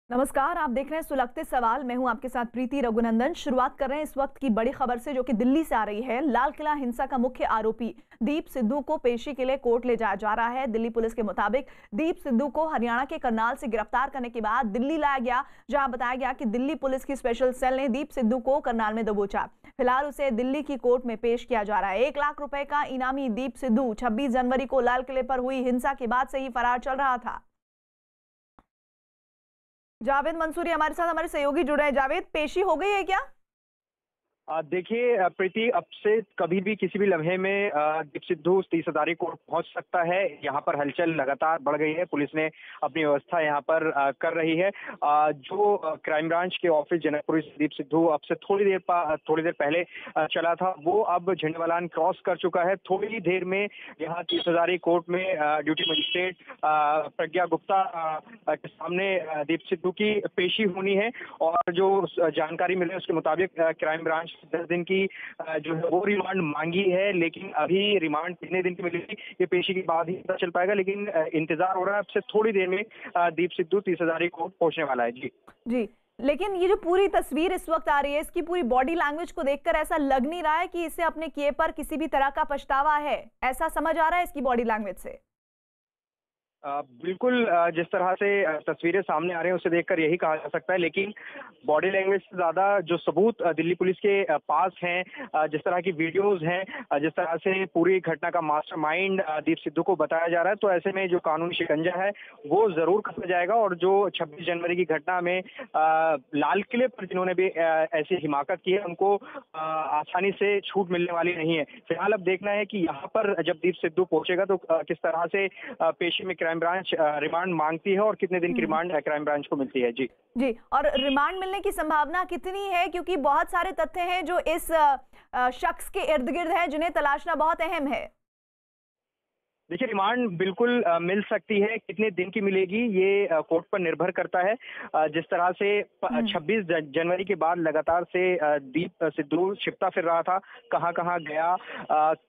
नमस्कार, आप देख रहे हैं सुलगते सवाल। मैं हूं आपके साथ प्रीति रघुनंदन। शुरुआत कर रहे हैं इस वक्त की बड़ी खबर से, जो कि दिल्ली से आ रही है। लाल किला हिंसा का मुख्य आरोपी दीप सिद्धू को पेशी के लिए कोर्ट ले जाया जा रहा है। दिल्ली पुलिस के मुताबिक दीप सिद्धू को हरियाणा के करनाल से गिरफ्तार करने के बाद दिल्ली लाया गया, जहां बताया गया कि दिल्ली पुलिस की स्पेशल सेल ने दीप सिद्धू को करनाल में दबोचा। फिलहाल उसे दिल्ली की कोर्ट में पेश किया जा रहा है। 1 लाख रुपए का इनामी दीप सिद्धू 26 जनवरी को लाल किले पर हुई हिंसा के बाद से ही फरार चल रहा था। जावेद मंसूरी हमारे साथ, हमारे सहयोगी जुड़े हैं। जावेद, पेशी हो गई है क्या? देखिए प्रीति, अब से कभी भी किसी भी लम्हे में दीप सिद्धू 30 हज़ारी कोर्ट पहुंच सकता है। यहाँ पर हलचल लगातार बढ़ गई है। पुलिस ने अपनी व्यवस्था यहाँ पर कर रही है। जो क्राइम ब्रांच के ऑफिस जनकपुरी से दीप सिद्धू अब से थोड़ी देर पहले चला था, वो अब झंडेवालान क्रॉस कर चुका है। थोड़ी देर में यहाँ 30 हज़ारी कोर्ट में ड्यूटी मजिस्ट्रेट प्रज्ञा गुप्ता के सामने दीप सिद्धू की पेशी होनी है। और जो जानकारी मिली है उसके मुताबिक क्राइम ब्रांच 10 दिन की जो है वो रिमांड मांगी है, लेकिन अभी रिमांड कितने दिन की मिलेगी ये पेशी के बाद ही पता चल पाएगा। लेकिन इंतजार हो रहा है, अब से थोड़ी देर में दीप सिद्धू 30 हज़ारी कोर्ट पहुंचने वाला है। जी, लेकिन ये जो पूरी तस्वीर इस वक्त आ रही है, इसकी पूरी बॉडी लैंग्वेज को देखकर ऐसा लग नहीं रहा है कि इसे अपने किए पर किसी भी तरह का पछतावा है। ऐसा समझ आ रहा है इसकी बॉडी लैंग्वेज से। बिल्कुल, जिस तरह से तस्वीरें सामने आ रही हैं उसे देखकर यही कहा जा सकता है। लेकिन बॉडी लैंग्वेज से ज्यादा जो सबूत दिल्ली पुलिस के पास हैं, जिस तरह की वीडियोस हैं, जिस तरह से पूरी घटना का मास्टरमाइंड दीप सिद्धू को बताया जा रहा है, तो ऐसे में जो कानूनी शिकंजा है वो जरूर कसा जाएगा। और जो 26 जनवरी की घटना में लाल किले पर जिन्होंने भी ऐसी हिमाकत की है, उनको आसानी से छूट मिलने वाली नहीं है। फिलहाल अब देखना है कि यहाँ पर जब दीप सिद्धू पहुंचेगा तो किस तरह से पेशी में क्राइम ब्रांच रिमांड मांगती है और कितने दिन की रिमांड क्राइम ब्रांच को मिलती है। जी, और रिमांड मिलने की संभावना कितनी है? क्योंकि बहुत सारे तथ्य हैं जो इस शख्स के इर्द गिर्द हैं, जिन्हें तलाशना बहुत अहम है। देखिए, रिमांड बिल्कुल मिल सकती है। कितने दिन की मिलेगी ये कोर्ट पर निर्भर करता है। जिस तरह से 26 जनवरी के बाद लगातार से दीप सिद्धू छिपता फिर रहा था, कहां कहां गया,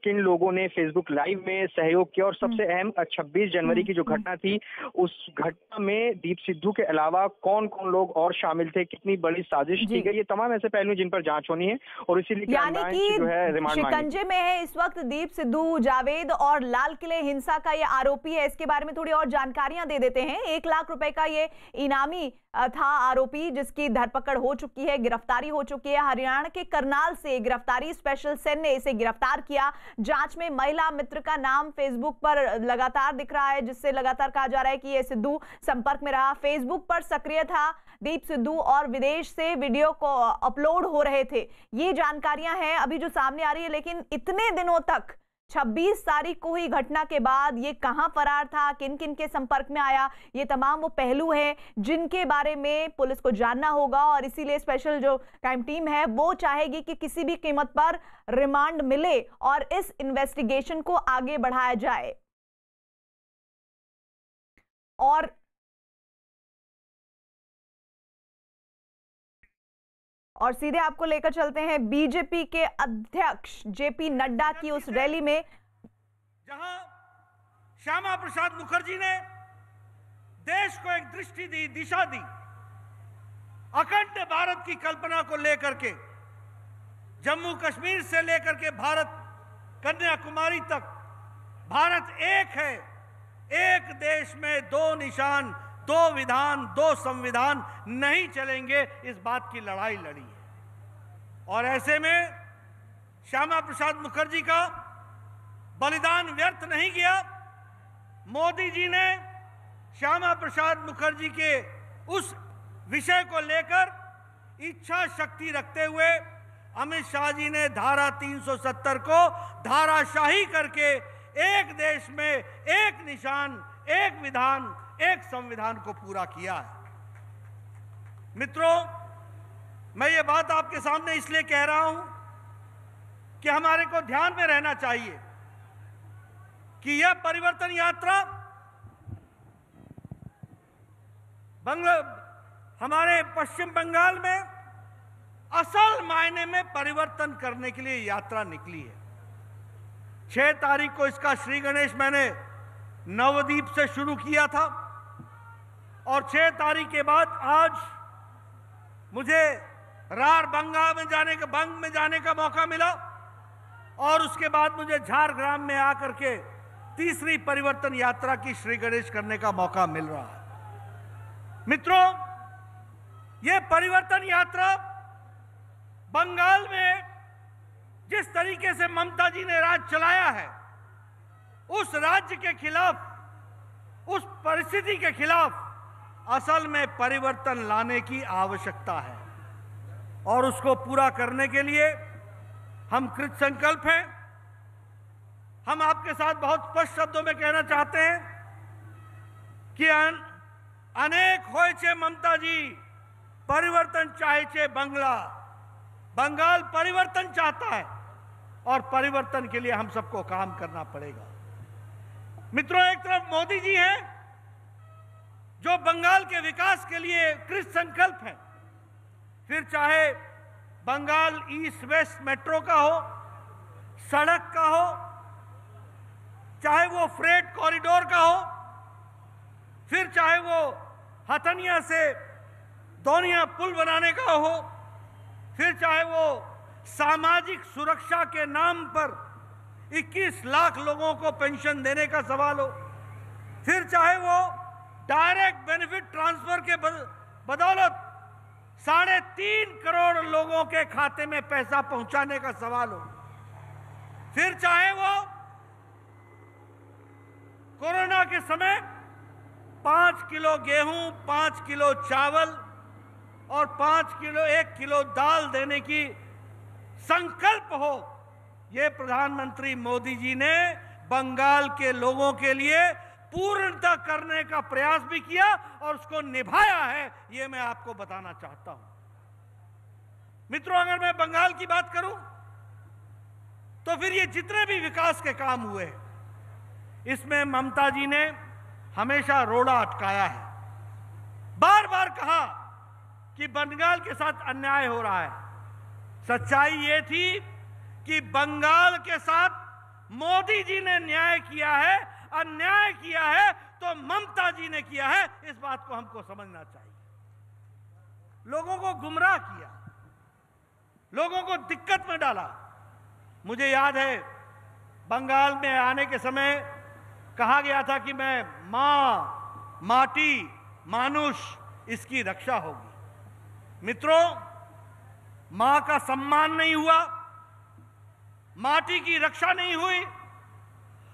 किन लोगों ने फेसबुक लाइव में सहयोग किया, और सबसे अहम 26 जनवरी की जो घटना थी, उस घटना में दीप सिद्धू के अलावा कौन कौन लोग और शामिल थे, कितनी बड़ी साजिश की गई, ये तमाम ऐसे पहलू जिन पर जांच होनी है। और इसीलिए जो है रिमांड शिकंजे में है इस वक्त दीप सिद्धू। जावेद, और लाल किले हिंसा का ये आरोपी है, इसके बारे में थोड़ी और जानकारियां दे देते हैं। 1 लाख रुपए का ये इनामी था आरोपी, जिसकी धरपकड़ हो चुकी है, गिरफ्तारी हो चुकी है। हरियाणा के करनाल से गिरफ्तारी स्पेशल सेल ने इसे गिरफ्तार किया। जांच में महिला मित्र का नाम फेसबुक पर लगातार दिख रहा है, जिससे लगातार कहा जा रहा है कि ये सिद्धू संपर्क में रहा, फेसबुक पर सक्रिय था दीप सिद्धू, और विदेश से वीडियो को अपलोड हो रहे थे। ये जानकारियां हैं अभी जो सामने आ रही है। लेकिन इतने दिनों तक 26 तारीख को हुई घटना के बाद ये कहां फरार था, किन किन के संपर्क में आया, ये तमाम वो पहलू हैं जिनके बारे में पुलिस को जानना होगा। और इसीलिए स्पेशल जो क्राइम टीम है वो चाहेगी कि किसी भी कीमत पर रिमांड मिले और इस इन्वेस्टिगेशन को आगे बढ़ाया जाए। और सीधे आपको लेकर चलते हैं बीजेपी के अध्यक्ष जेपी नड्डा की उस रैली में, जहां श्यामा प्रसाद मुखर्जी ने देश को एक दृष्टि दी, दिशा दी। अखंड भारत की कल्पना को लेकर के जम्मू कश्मीर से लेकर के भारत कन्याकुमारी तक भारत एक है, एक देश में 2 निशान, 2 विधान, 2 संविधान नहीं चलेंगे, इस बात की लड़ाई लड़ी है। और ऐसे में श्यामा प्रसाद मुखर्जी का बलिदान व्यर्थ नहीं गया। मोदी जी ने श्यामा प्रसाद मुखर्जी के उस विषय को लेकर इच्छा शक्ति रखते हुए अमित शाह जी ने धारा 370 को धाराशाही करके एक देश में एक निशान, एक विधान, एक संविधान को पूरा किया है। मित्रों, मैं ये बात आपके सामने इसलिए कह रहा हूं कि हमारे को ध्यान में रहना चाहिए कि यह परिवर्तन यात्रा हमारे पश्चिम बंगाल में असल मायने में परिवर्तन करने के लिए यात्रा निकली है। 6 तारीख को इसका श्री गणेश मैंने नवद्वीप से शुरू किया था। और 6 तारीख के बाद आज मुझे रार बंगा में जाने का मौका मिला और उसके बाद मुझे झारग्राम में आकर के तीसरी परिवर्तन यात्रा की श्री गणेश करने का मौका मिल रहा है। मित्रों, ये परिवर्तन यात्रा बंगाल में जिस तरीके से ममता जी ने राज चलाया है, उस राज्य के खिलाफ, उस परिस्थिति के खिलाफ असल में परिवर्तन लाने की आवश्यकता है और उसको पूरा करने के लिए हम कृत संकल्प हैं। हम आपके साथ बहुत स्पष्ट शब्दों में कहना चाहते हैं कि अनेक होय छे ममता जी परिवर्तन चाहे छे बंगाल परिवर्तन चाहता है और परिवर्तन के लिए हम सबको काम करना पड़ेगा। मित्रों, एक तरफ मोदी जी हैं जो बंगाल के विकास के लिए कृत संकल्प हैं, फिर चाहे बंगाल ईस्ट वेस्ट मेट्रो का हो, सड़क का हो, चाहे वो फ्रेट कॉरिडोर का हो, फिर चाहे वो हथनिया से दोनिया पुल बनाने का हो, फिर चाहे वो सामाजिक सुरक्षा के नाम पर 21 लाख लोगों को पेंशन देने का सवाल हो, फिर चाहे वो डायरेक्ट बेनिफिट ट्रांसफर के बदौलत 3.5 करोड़ लोगों के खाते में पैसा पहुंचाने का सवाल हो, फिर चाहे वो कोरोना के समय 5 किलो गेहूं, 5 किलो चावल और 1 किलो दाल देने की संकल्प हो, ये प्रधानमंत्री मोदी जी ने बंगाल के लोगों के लिए पूर्णतः करने का प्रयास भी किया और उसको निभाया है, ये मैं आपको बताना चाहता हूं। मित्रों, अगर मैं बंगाल की बात करूं तो फिर ये जितने भी विकास के काम हुए, इसमें ममता जी ने हमेशा रोड़ा अटकाया है, बार बार कहा कि बंगाल के साथ अन्याय हो रहा है। सच्चाई ये थी कि बंगाल के साथ मोदी जी ने न्याय किया है, अन्याय किया है तो ममता जी ने किया है। इस बात को हमको समझना चाहिए। लोगों को गुमराह किया, लोगों को दिक्कत में डाला। मुझे याद है बंगाल में आने के समय कहा गया था कि मैं मां, माटी, मानुष, इसकी रक्षा होगी। मित्रों, मां का सम्मान नहीं हुआ, माटी की रक्षा नहीं हुई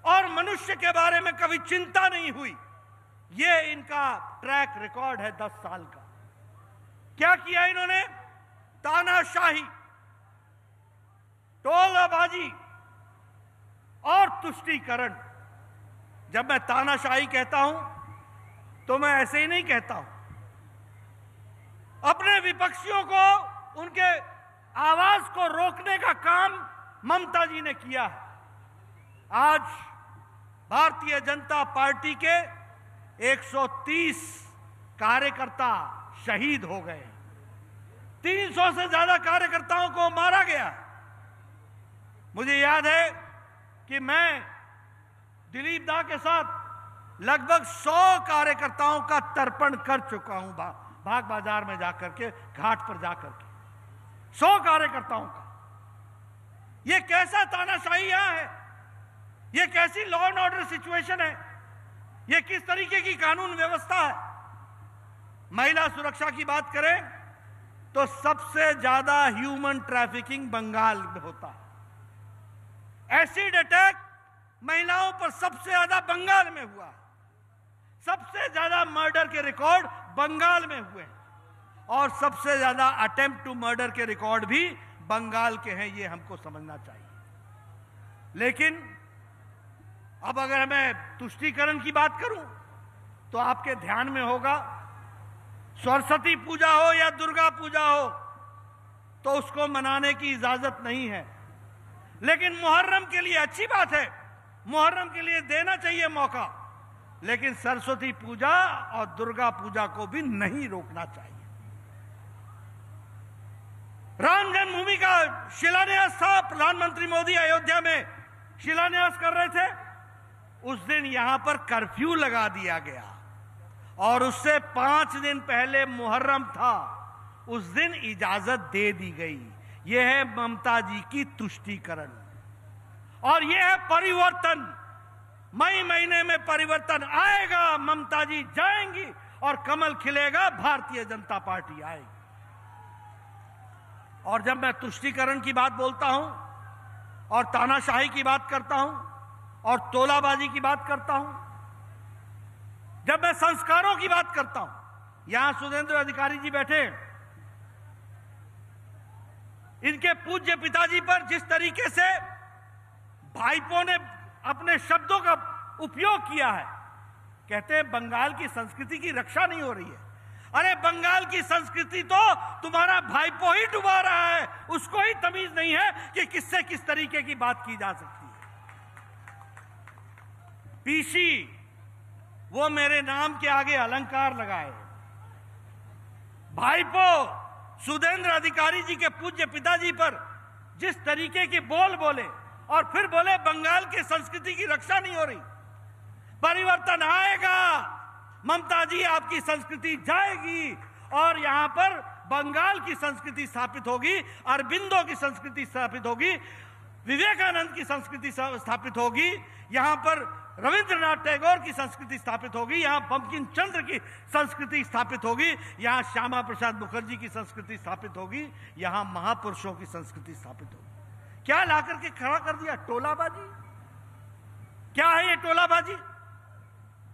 और मनुष्य के बारे में कभी चिंता नहीं हुई। ये इनका ट्रैक रिकॉर्ड है 10 साल का। क्या किया इन्होंने? तानाशाही, टोलाबाजी और तुष्टीकरण। जब मैं तानाशाही कहता हूं तो मैं ऐसे ही नहीं कहता हूं। अपने विपक्षियों को, उनके आवाज को रोकने का काम ममता जी ने किया है। आज भारतीय जनता पार्टी के 130 कार्यकर्ता शहीद हो गए, 300 से ज्यादा कार्यकर्ताओं को मारा गया। मुझे याद है कि मैं दिलीप दा के साथ लगभग 100 कार्यकर्ताओं का तर्पण कर चुका हूं, भाग बाजार में जाकर के, घाट पर जाकर के 100 कार्यकर्ताओं का। यह कैसा तानाशाही यहां है? यह कैसी लॉ एंड ऑर्डर सिचुएशन है? यह किस तरीके की कानून व्यवस्था है? महिला सुरक्षा की बात करें तो सबसे ज्यादा ह्यूमन ट्रैफिकिंग बंगाल में होता है। एसिड अटैक महिलाओं पर सबसे ज्यादा बंगाल में हुआ। सबसे ज्यादा मर्डर के रिकॉर्ड बंगाल में हुए और सबसे ज्यादा अटेम्प्ट टू मर्डर के रिकॉर्ड भी बंगाल के हैं। ये हमको समझना चाहिए। लेकिन अब अगर मैं तुष्टीकरण की बात करूं तो आपके ध्यान में होगा, सरस्वती पूजा हो या दुर्गा पूजा हो तो उसको मनाने की इजाजत नहीं है, लेकिन मुहर्रम के लिए अच्छी बात है, मुहर्रम के लिए देना चाहिए मौका, लेकिन सरस्वती पूजा और दुर्गा पूजा को भी नहीं रोकना चाहिए। राम जन्मभूमि का शिलान्यास था, प्रधानमंत्री मोदी अयोध्या में शिलान्यास कर रहे थे। उस दिन यहां पर कर्फ्यू लगा दिया गया और उससे 5 दिन पहले मुहर्रम था, उस दिन इजाजत दे दी गई। यह है ममता जी की तुष्टीकरण और यह है परिवर्तन। मई महीने में परिवर्तन आएगा, ममता जी जाएंगी और कमल खिलेगा, भारतीय जनता पार्टी आएगी। और जब मैं तुष्टीकरण की बात बोलता हूं और तानाशाही की बात करता हूं और तोलाबाजी की बात करता हूं, जब मैं संस्कारों की बात करता हूं, यहां सुधेंद्र अधिकारी जी बैठे, इनके पूज्य पिताजी पर जिस तरीके से भाइपों ने अपने शब्दों का उपयोग किया है, कहते हैं बंगाल की संस्कृति की रक्षा नहीं हो रही है। अरे बंगाल की संस्कृति तो तुम्हारा भाइपो ही डुबा रहा है, उसको ही तमीज नहीं है कि किससे किस तरीके की बात की जा सकती है। पीसी वो मेरे नाम के आगे अलंकार लगाए। भाइपो सुधेंद्र अधिकारी जी के पूज्य पिताजी पर जिस तरीके के बोल बोले और फिर बोले बंगाल की संस्कृति की रक्षा नहीं हो रही। परिवर्तन आएगा, ममता जी आपकी संस्कृति जाएगी और यहां पर बंगाल की संस्कृति स्थापित होगी, अरबिंदो की संस्कृति स्थापित होगी, विवेकानंद की संस्कृति स्थापित होगी, यहां पर रविंद्रनाथ टैगोर की संस्कृति स्थापित होगी, यहां बंकिम चंद्र की संस्कृति स्थापित होगी, यहां श्यामा प्रसाद मुखर्जी की संस्कृति स्थापित होगी, यहां महापुरुषों की संस्कृति स्थापित होगी। क्या लाकर के खड़ा कर दिया? टोलाबाजी। क्या है ये टोलाबाजी?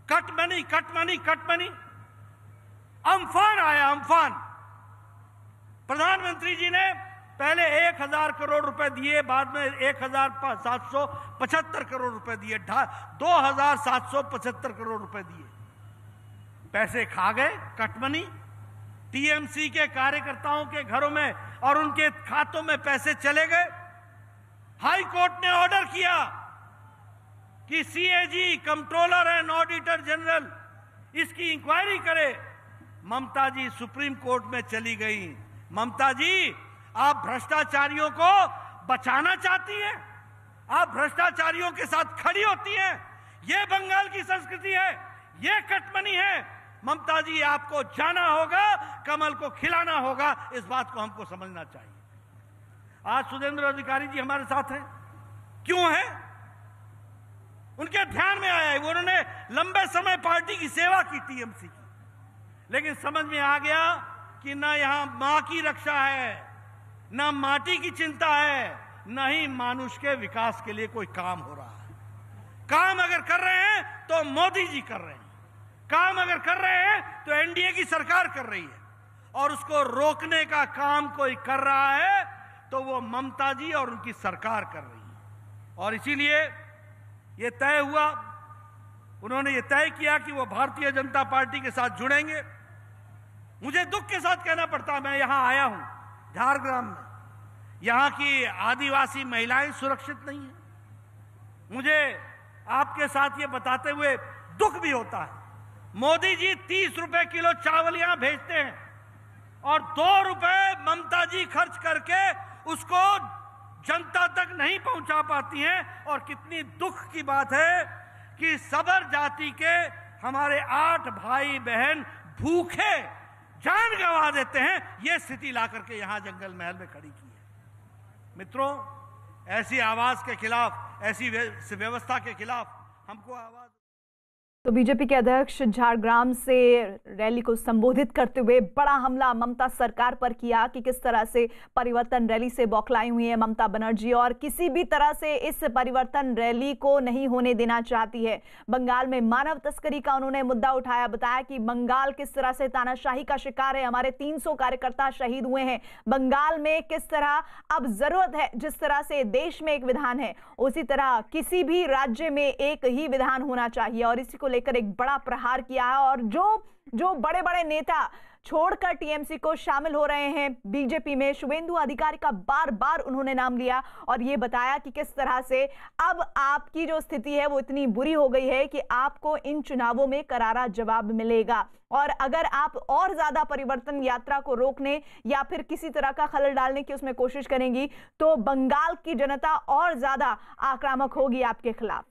Cut money, cut money, cut money. Amphan आया, अम्फान। प्रधानमंत्री जी ने पहले 1000 करोड़ रुपए दिए, बाद में 1775 करोड़ रुपए दिए, 2775 करोड़ रुपए दिए। पैसे खा गए, कटमनी। टीएमसी के कार्यकर्ताओं के घरों में और उनके खातों में पैसे चले गए। हाई कोर्ट ने ऑर्डर किया कि CAG, controller and auditor general इसकी इंक्वायरी करे। ममता जी सुप्रीम कोर्ट में चली गई। ममता जी, आप भ्रष्टाचारियों को बचाना चाहती हैं, आप भ्रष्टाचारियों के साथ खड़ी होती हैं। यह बंगाल की संस्कृति है, यह कटमनी है। ममता जी, आपको जाना होगा, कमल को खिलाना होगा, इस बात को हमको समझना चाहिए। आज सुधेंद्र अधिकारी जी हमारे साथ हैं। क्यों है? उनके ध्यान में आया है, उन्होंने लंबे समय पार्टी की सेवा की, टीएमसी की, लेकिन समझ में आ गया कि ना यहां मां की रक्षा है, ना माटी की चिंता है, ना ही मानुष के विकास के लिए कोई काम हो रहा है। काम अगर कर रहे हैं तो मोदी जी कर रहे हैं, काम अगर कर रहे हैं तो एनडीए की सरकार कर रही है, और उसको रोकने का काम कोई कर रहा है तो वो ममता जी और उनकी सरकार कर रही है। और इसीलिए ये तय हुआ, उन्होंने ये तय किया कि वो भारतीय जनता पार्टी के साथ जुड़ेंगे। मुझे दुख के साथ कहना पड़ता, मैं यहां आया हूं झारग्राम में, यहां की आदिवासी महिलाएं सुरक्षित नहीं है। मुझे आपके साथ ये बताते हुए दुख भी होता है। मोदी जी 30 रुपए किलो चावल यहां भेजते हैं और 2 रुपए ममता जी खर्च करके उसको जनता तक नहीं पहुंचा पाती हैं। और कितनी दुख की बात है कि सबर जाति के हमारे 8 भाई बहन भूखे जान गंवा देते हैं। यह स्थिति ला करके यहां जंगल महल में खड़ी की है। मित्रों, ऐसी आवाज के खिलाफ, ऐसी व्यवस्था के खिलाफ हमको आवाज। तो बीजेपी के अध्यक्ष झारग्राम से रैली को संबोधित करते हुए बड़ा हमला ममता सरकार पर किया कि किस तरह से परिवर्तन रैली से बौखलाई हुई है ममता बनर्जी और किसी भी तरह से इस परिवर्तन रैली को नहीं होने देना चाहती है। बंगाल में मानव तस्करी का उन्होंने मुद्दा उठाया, बताया कि बंगाल किस तरह से तानाशाही का शिकार है, हमारे 300 कार्यकर्ता शहीद हुए हैं। बंगाल में किस तरह अब जरूरत है, जिस तरह से देश में एक विधान है उसी तरह किसी भी राज्य में एक ही विधान होना चाहिए, और इसी को लेकर एक बड़ा प्रहार किया है। और जो बड़े बड़े नेता छोड़कर टीएमसी को शामिल हो रहे हैं बीजेपी में, शुभेंदु अधिकारी का बार बार उन्होंने नाम लिया और यह बताया कि किस तरह से अब आपकी जो स्थिति है वो इतनी बुरी हो गई है कि आपको इन चुनावों में करारा जवाब मिलेगा, और अगर आप और ज्यादा परिवर्तन यात्रा को रोकने या फिर किसी तरह का खलल डालने की उसमें कोशिश करेंगी तो बंगाल की जनता और ज्यादा आक्रामक होगी आपके खिलाफ।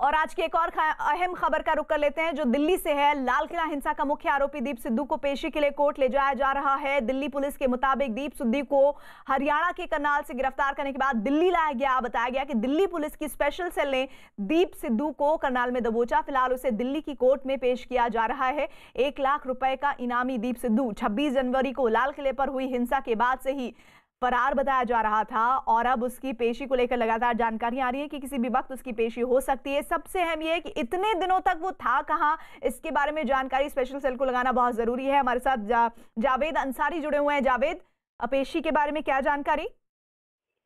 और आज की एक और अहम खबर का रुख कर लेते हैं जो दिल्ली से है। लाल किला हिंसा का मुख्य आरोपी दीप सिद्धू को पेशी के लिए कोर्ट ले जाया जा रहा है। दिल्ली पुलिस के मुताबिक दीप सिद्धू को हरियाणा के करनाल से गिरफ्तार करने के बाद दिल्ली लाया गया। बताया गया कि दिल्ली पुलिस की स्पेशल सेल ने दीप सिद्धू को करनाल में दबोचा। फिलहाल उसे दिल्ली की कोर्ट में पेश किया जा रहा है। 1 लाख रुपए का इनामी दीप सिद्धू 26 जनवरी को लाल किले पर हुई हिंसा के बाद से ही फरार बताया जा रहा था और अब उसकी पेशी को लेकर लगातार जानकारियां आ रही है कि किसी भी वक्त उसकी पेशी हो सकती है। सबसे अहम यह है कि इतने दिनों तक वो था कहां, इसके बारे में जानकारी स्पेशल सेल को लगाना बहुत जरूरी है। हमारे साथ जावेद अंसारी जुड़े हुए हैं। जावेद, पेशी के बारे में क्या जानकारी?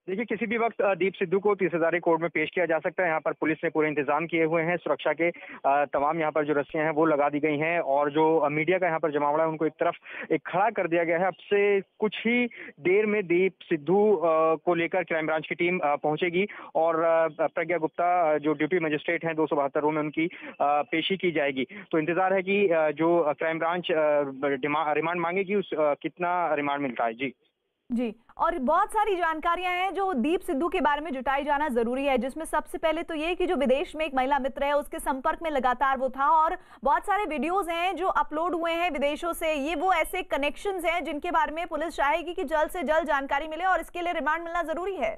देखिए, किसी भी वक्त दीप सिद्धू को 30 हज़ारी कोर्ट में पेश किया जा सकता है। यहाँ पर पुलिस ने पूरे इंतजाम किए हुए हैं। सुरक्षा के तमाम यहाँ पर जो रस्सियां हैं वो लगा दी गई हैं और जो मीडिया का यहाँ पर जमावड़ा है उनको एक तरफ खड़ा कर दिया गया है। अब से कुछ ही देर में दीप सिद्धू को लेकर क्राइम ब्रांच की टीम पहुंचेगी और प्रज्ञा गुप्ता जो ड्यूटी मजिस्ट्रेट हैं 272 रूम में उनकी पेशी की जाएगी। तो इंतजार है कि जो क्राइम ब्रांच रिमांड मांगेगी उस कितना रिमांड मिलता है। जी, और बहुत सारी जानकारियां हैं जो दीप सिद्धू के बारे में जुटाई जाना जरूरी है, जिसमें सबसे पहले तो ये कि जो विदेश में एक महिला मित्र है उसके संपर्क में लगातार वो था और बहुत सारे वीडियोस हैं जो अपलोड हुए हैं विदेशों से। ये वो ऐसे कनेक्शंस हैं जिनके बारे में पुलिस चाहेगी कि जल्द से जल्द जानकारी मिले और इसके लिए रिमांड मिलना जरूरी है।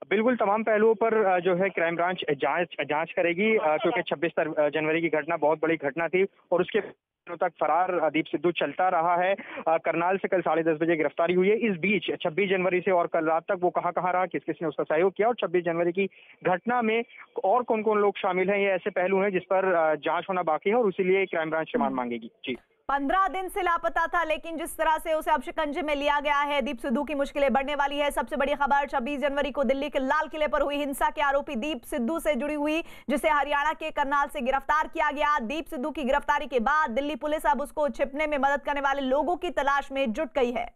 बिल्कुल, तमाम पहलुओं पर जो है क्राइम ब्रांच जांच करेगी क्योंकि 26 जनवरी की घटना बहुत बड़ी घटना थी और उसके दिनों तक फरार दीप सिद्धू चलता रहा है। करनाल से कल 10:30 बजे गिरफ्तारी हुई है। इस बीच 26 जनवरी से और कल रात तक वो कहाँ रहा, किस किस ने उसका सहयोग किया और 26 जनवरी की घटना में और कौन कौन लोग शामिल हैं, ये ऐसे पहलू हैं जिस पर जांच होना बाकी है और इसीलिए क्राइम ब्रांच रिमांड मांगेगी। जी, 15 दिन से लापता था, लेकिन जिस तरह से उसे अब शिकंजे में लिया गया है, दीप सिद्धू की मुश्किलें बढ़ने वाली है। सबसे बड़ी खबर 26 जनवरी को दिल्ली के लाल किले पर हुई हिंसा के आरोपी दीप सिद्धू से जुड़ी हुई, जिसे हरियाणा के करनाल से गिरफ्तार किया गया। दीप सिद्धू की गिरफ्तारी के बाद दिल्ली पुलिस अब उसको छिपने में मदद करने वाले लोगों की तलाश में जुट गई है।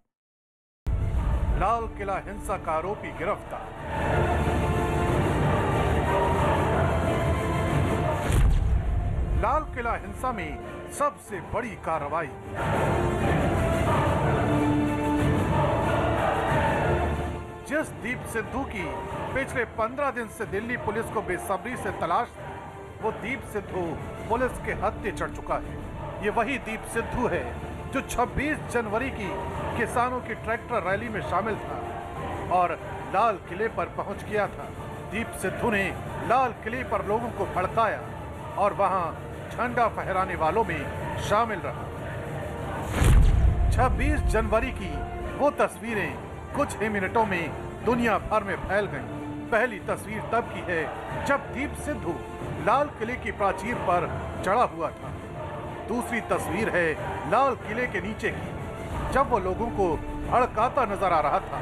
लाल किला हिंसा का आरोपी गिरफ्तार। लाल किला हिंसा में सबसे बड़ी कार्रवाई। जिस दीप सिद्धू की पिछले 15 दिन से दिल्ली पुलिस को बेसब्री से तलाश थी, वो दीप सिद्धू पुलिस के हत्थे चढ़ चुका है। ये वही दीप सिद्धू है जो 26 जनवरी की किसानों की ट्रैक्टर रैली में शामिल था और लाल किले पर पहुंच गया था। दीप सिद्धू ने लाल किले पर लोगों को भड़काया और वहां झंडा फहराने वालों में शामिल रहा। 26 जनवरी की वो तस्वीरें कुछ ही मिनटों में दुनिया भर में फैल गईं। पहली तस्वीर तब की है जब दीप सिद्धू लाल किले की प्राचीर पर चढ़ा हुआ था। दूसरी तस्वीर है लाल किले के नीचे की, जब वो लोगों को भड़काता नजर आ रहा था।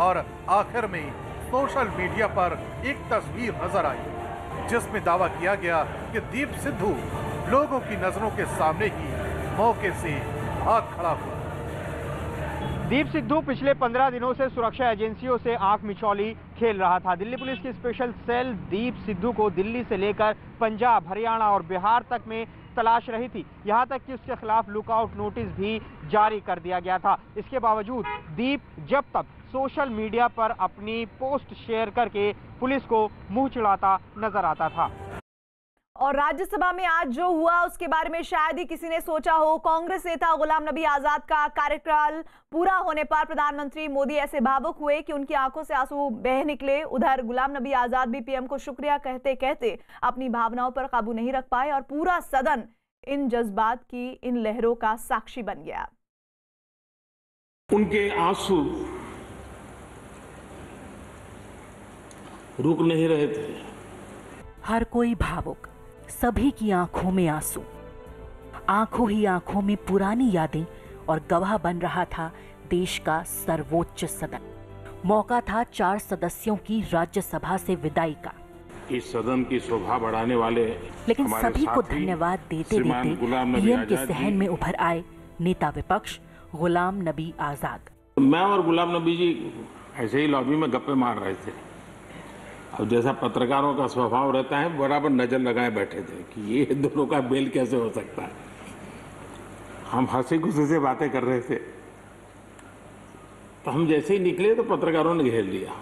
और आखिर में सोशल मीडिया पर एक तस्वीर नजर आई जिसमें दावा किया गया कि दीप सिद्धू लोगों की नजरों के सामने ही मौके से भाग खड़ा हुआ। दीप सिद्धू पिछले 15 दिनों से सुरक्षा एजेंसियों से आंख मिचौली खेल रहा था। दिल्ली पुलिस की स्पेशल सेल दीप सिद्धू को दिल्ली से लेकर पंजाब, हरियाणा और बिहार तक में तलाश रही थी। यहां तक कि उसके खिलाफ लुकआउट नोटिस भी जारी कर दिया गया था। इसके बावजूद दीप जब तक सोशल मीडिया पर अपनी पोस्ट शेयर करके पुलिस को मुंह चिढ़ाता नजर आता था। और राज्यसभा में आज जो हुआ उसके बारे में शायद ही किसी ने सोचा हो। कांग्रेस नेता गुलाम नबी आजाद का कार्यकाल पूरा होने पर प्रधानमंत्री मोदी ऐसे भावुक हुए कि उनकी आंखों से आंसू बह निकले। उधर गुलाम नबी आजाद भी पीएम को शुक्रिया कहते कहते अपनी भावनाओं पर काबू नहीं रख पाए और पूरा सदन इन जज्बात की, इन लहरों का साक्षी बन गया। उनके आंसू रुक नहीं रहे थे। हर कोई भावुक, सभी की आंखों में आंसू, आंखों ही आंखों में पुरानी यादें और गवाह बन रहा था देश का सर्वोच्च सदन। मौका था 4 सदस्यों की राज्यसभा से विदाई का। इस सदन की शोभा बढ़ाने वाले लेकिन सभी को धन्यवाद देते देते पीएम के सहन में उभर आए नेता विपक्ष गुलाम नबी आजाद। मैं और गुलाम नबी जी ऐसे ही लॉबी में गप्पे मार रहे थे। अब जैसा पत्रकारों का स्वभाव रहता है, बराबर नजर लगाए बैठे थे कि ये दोनों का मेल कैसे हो सकता है। हम हंसी खुशी से बातें कर रहे थे, तो हम जैसे ही निकले तो पत्रकारों ने घेर लिया।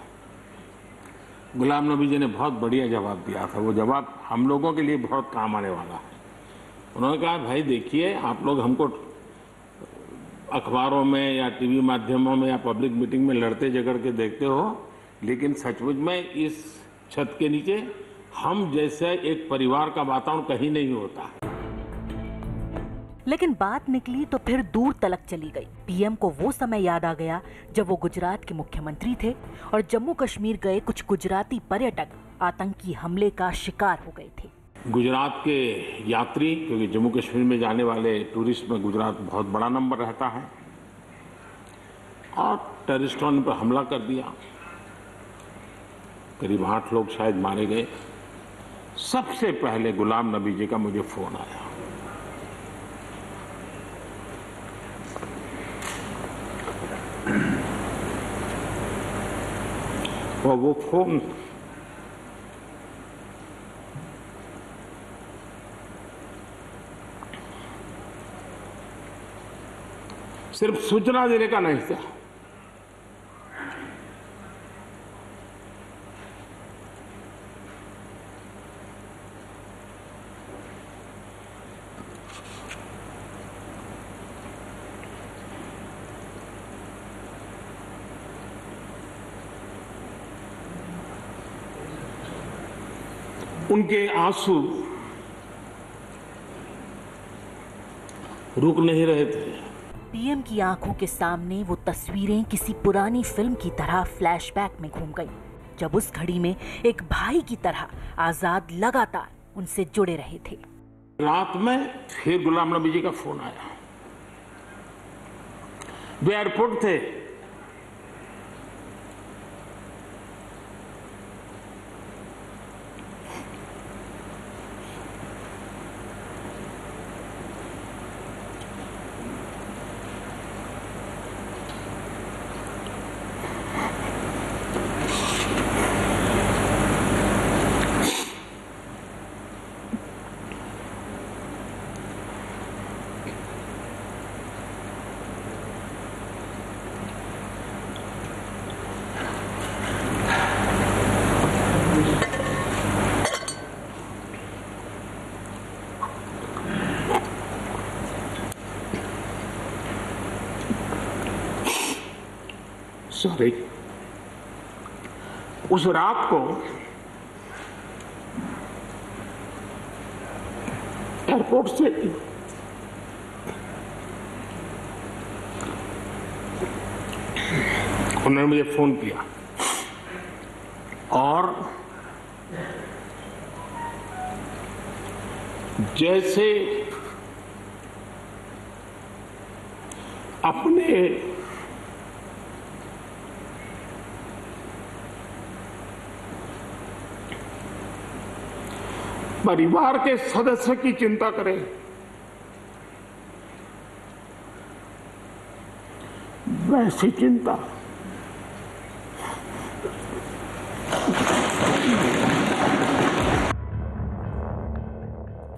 गुलाम नबी जी ने बहुत बढ़िया जवाब दिया था। वो जवाब हम लोगों के लिए बहुत काम आने वाला है। उन्होंने कहा, भाई देखिए, आप लोग हमको अखबारों में या टीवी माध्यमों में या पब्लिक मीटिंग में लड़ते झगड़ के देखते हो, लेकिन सचमुच में इस छत के नीचे हम जैसे एक परिवार का वातावरण कहीं नहीं होता। लेकिन बात निकली तो फिर दूर तलक चली गई। पीएम को वो समय याद आ गया जब वो गुजरात के मुख्यमंत्री थे और जम्मू कश्मीर गए कुछ गुजराती पर्यटक आतंकी हमले का शिकार हो गए थे। गुजरात के यात्री, क्योंकि जम्मू कश्मीर में जाने वाले टूरिस्ट में गुजरात बहुत बड़ा नंबर रहता है, और टेररिस्टों ने पर हमला कर दिया। करीब 8 लोग शायद मारे गए। सबसे पहले गुलाम नबी जी का मुझे फोन आया। और वो फोन सिर्फ सूचना देने का नहीं था, उनके आंसू रुक नहीं रहे थे। पीएम की आंखों के सामने वो तस्वीरें किसी पुरानी फिल्म की तरह फ्लैशबैक में घूम गई, जब उस घड़ी में एक भाई की तरह आजाद लगातार उनसे जुड़े रहे थे। रात में फिर गुलाम नबी जी का फोन आया। वे एयरपोर्ट थे। सॉरी, उस रात को एयरपोर्ट से उन्होंने मुझे फोन किया और जैसे अपने परिवार के सदस्य की चिंता करें, वैसी चिंता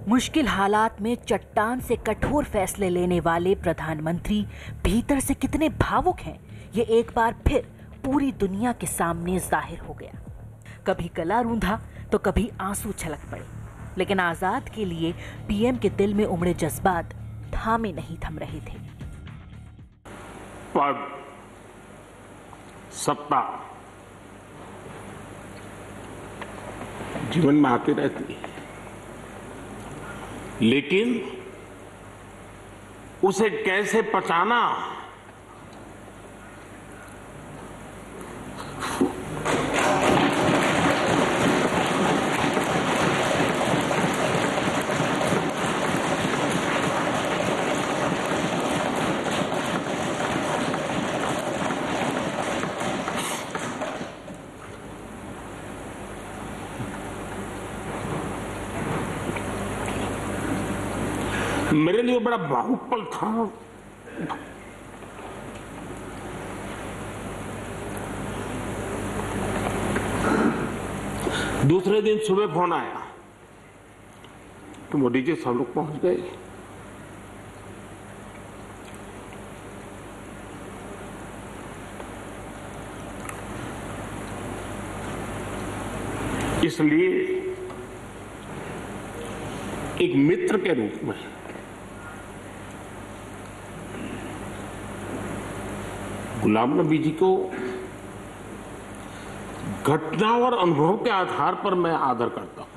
मुश्किल हालात में चट्टान से कठोर फैसले लेने वाले प्रधानमंत्री भीतर से कितने भावुक हैं, ये एक बार फिर पूरी दुनिया के सामने जाहिर हो गया। कभी गला रूंधा तो कभी आंसू छलक पड़े, लेकिन आजाद के लिए पीएम के दिल में उमड़े जज्बात थामे नहीं थम रहे थे। पद, सत्ता जीवन में आती रहती है, लेकिन उसे कैसे पचाना, मेरे लिए बड़ा भावुक पल था। दूसरे दिन सुबह फोन आया तो मोदी जी सब लोग पहुंच गए। इसलिए एक मित्र के रूप में गुलाम नबी जी को घटना और अनुभव के आधार पर मैं आदर करता हूं।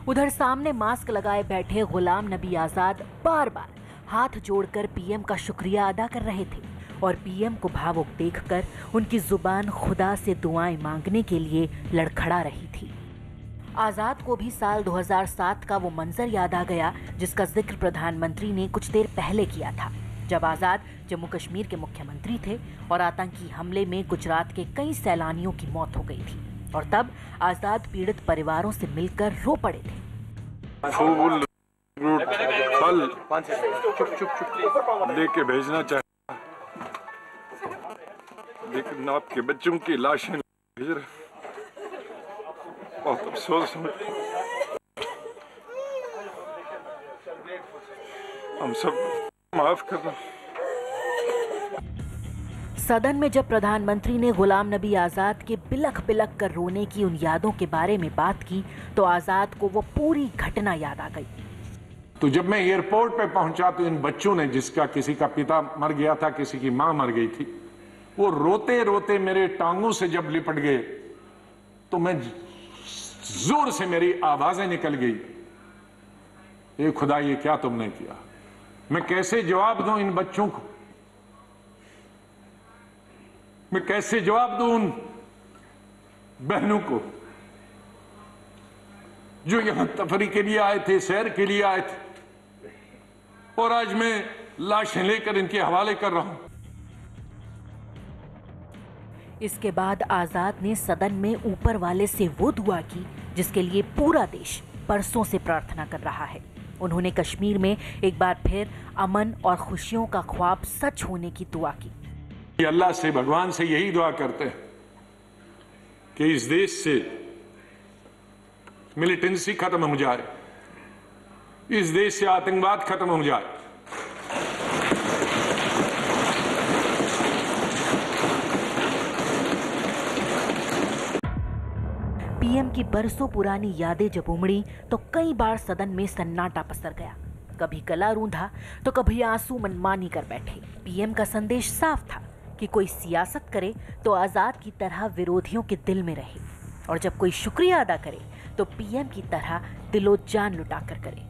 उधर सामने मास्क लगाए बैठे गुलाम नबी आजाद बार बार हाथ जोड़कर पीएम का शुक्रिया अदा कर रहे थे और पीएम को भावुक देखकर उनकी जुबान खुदा से दुआएं मांगने के लिए लड़खड़ा रही थी। आजाद को भी साल 2007 का वो मंजर याद आ गया जिसका जिक्र प्रधानमंत्री ने कुछ देर पहले किया था, जब आजाद जम्मू कश्मीर के मुख्यमंत्री थे और आतंकी हमले में गुजरात के कई सैलानियों की मौत हो गई थी और तब आजाद पीड़ित परिवारों से मिलकर रो पड़े थे। फूल, फल लेके भेजना चाहिए, लेकिन आपके बच्चों की लाशें भेज रहे, बहुत अफसोस है। हम सब माफ करना। सदन में जब प्रधानमंत्री ने गुलाम नबी आजाद के बिलख बिलख कर रोने की उन यादों के बारे में बात की तो आजाद को वो पूरी घटना याद आ गई। तो जब मैं एयरपोर्ट पे पहुंचा तो इन बच्चों ने, जिसका किसी का पिता मर गया था, किसी की मां मर गई थी, वो रोते रोते मेरे टांगों से जब लिपट गए तो मैं जोर से मेरी आवाजें निकल गई, ए खुदा ये क्या तुमने किया। मैं कैसे जवाब दूं इन बच्चों को, मैं कैसे जवाब दूं उन बहनों को जो यहां तफरी के लिए आए थे, सैर के लिए आए थे, और आज मैं लाशें लेकर इनके हवाले कर रहा हूं। इसके बाद आजाद ने सदन में ऊपर वाले से वो दुआ की जिसके लिए पूरा देश बरसों से प्रार्थना कर रहा है। उन्होंने कश्मीर में एक बार फिर अमन और खुशियों का ख्वाब सच होने की दुआ की। अल्लाह से, भगवान से यही दुआ करते हैं कि इस देश से मिलिटेंसी खत्म हो जाए, इस देश से आतंकवाद खत्म हो जाए। पीएम की बरसों पुरानी यादें जब उमड़ी तो कई बार सदन में सन्नाटा पसर गया। कभी गला रूंधा तो कभी आंसू मनमानी कर बैठे। पीएम का संदेश साफ था कि कोई सियासत करे तो आजाद की तरह विरोधियों के दिल में रहे, और जब कोई शुक्रिया अदा करे तो पीएम की तरह दिलो जान लुटाकर करे।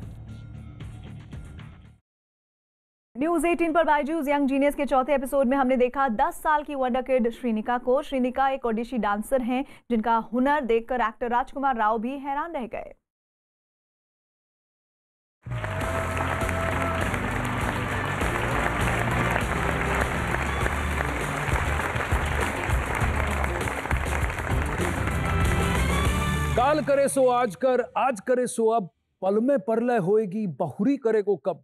न्यूज 18 पर बायजूस यंग जीनियस के चौथे एपिसोड में हमने देखा 10 साल की वंडर किड श्रीनिका को। श्रीनिका एक ओडिशी डांसर हैं जिनका हुनर देखकर एक्टर राजकुमार राव भी हैरान रह गए। काल करे सो आज कर, आज करे सो अब, पल में परलय होएगी, बहुरी करे को कब।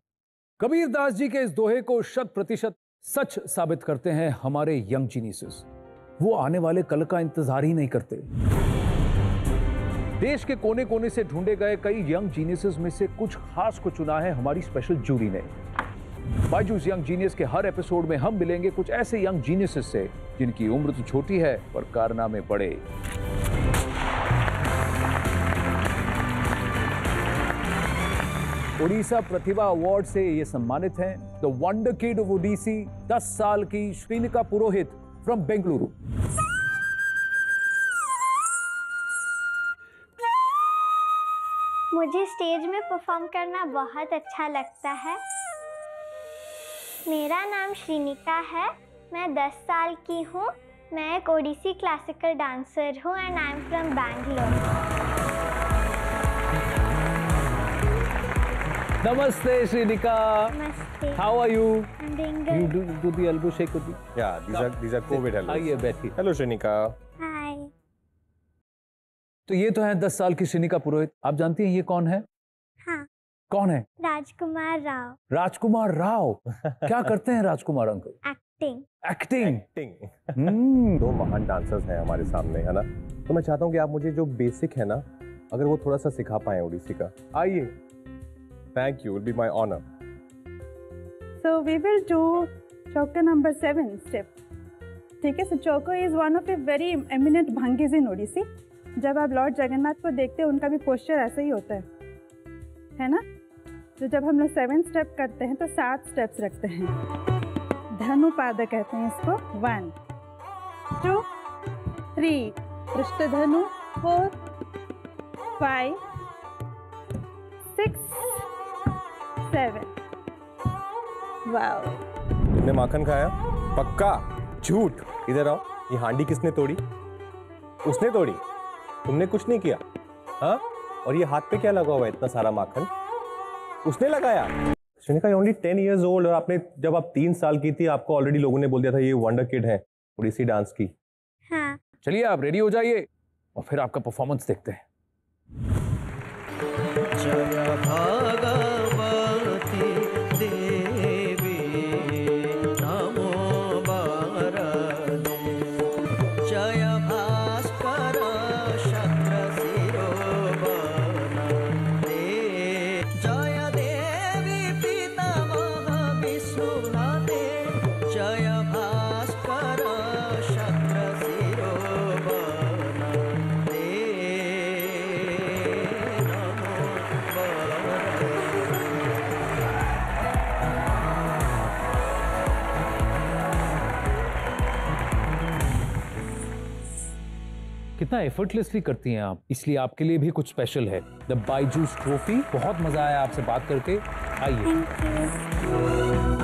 कबीर दास जी के इस दोहे को 100% सच साबित करते हैं हमारे यंग जीनियसेस। वो आने वाले कल का इंतजार ही नहीं करते। देश के कोने कोने से ढूंढे गए कई यंग जीनियसेस में से कुछ खास को चुना है हमारी स्पेशल जूरी ने। बायजूस यंग जीनियस के हर एपिसोड में हम मिलेंगे कुछ ऐसे यंग जीनियसेस से जिनकी उम्र तो छोटी है पर कारनामे बड़े। ओडिशा प्रतिभा अवार्ड से ये सम्मानित हैं the wonder kid of Odissi 10 साल की श्रीनिका पुरोहित फ्रॉम बेंगलुरु। मुझे स्टेज में परफॉर्म करना बहुत अच्छा लगता है। मेरा नाम श्रीनिका है, मैं 10 साल की हूँ। मैं एक ओडिसी क्लासिकल डांसर हूँ and I am from Bangalore. Namaste, Shrinika. Namaste. How are you? I'm doing good. You do the elbow shake with me. Yeah, these are COVID hellos. आइए बैठिए। Hello, Shrinika. Hi. तो ये तो है 10 साल की श्रीनिका पुरोहित। आप जानती हैं ये कौन है? हाँ। कौन है? राजकुमार राव। राजकुमार राव। क्या करते हैं राजकुमार अंकल? एक्टिंग। एक्टिंग। दो महान डांसर्स हैं हमारे सामने, है ना? तो मैं चाहता हूँ कि आप मुझे जो बेसिक है ना, अगर वो थोड़ा सा सिखा पाए ओडिसी का। आइए। Thank you, it will be my honor. So we will do chapter number 7 step. ठीक है। So chauka is one of a very eminent bhangis in Odissi. जब आप लॉर्ड जगन्नाथ को देखते हैं उनका भी पोस्चर ऐसा ही होता है ना। तो जब हम लोग 7 स्टेप करते हैं तो 7 स्टेप्स रखते हैं। धनुपाद कहते हैं इसको। 1 2 3 पृष्ठ धनु, 4 5 6 7। वाओ। तुमने माखन खाया? पक्का? झूठ। इधर आओ। ये हांडी किसने तोड़ी? उसने तोड़ी, तुमने कुछ नहीं किया। हाँ, और ये हाथ पे क्या लगा हुआ है इतना सारा माखन? उसने लगाया। श्रेनिका ओनली 10 years old, और आपने जब आप 3 साल की थी आपको ऑलरेडी लोगों ने बोल दिया था ये वंडर किड है ओडिसी डांस की। हाँ। चलिए आप रेडी हो जाइए और फिर आपका परफॉर्मेंस देखते हैं। जय भगवती देवी नमो वरदे, जय भास्कर शक्र शिरोवनते, जय देवी पितामह विष्णुनाथे, जय भास्कर शक्र शिरोवनते, कितना एफर्टलेसली करती हैं आप, इसलिए आपके लिए भी कुछ स्पेशल है, द बायजूस ट्रॉफी। बहुत मजा आया आपसे बात करके। आइए।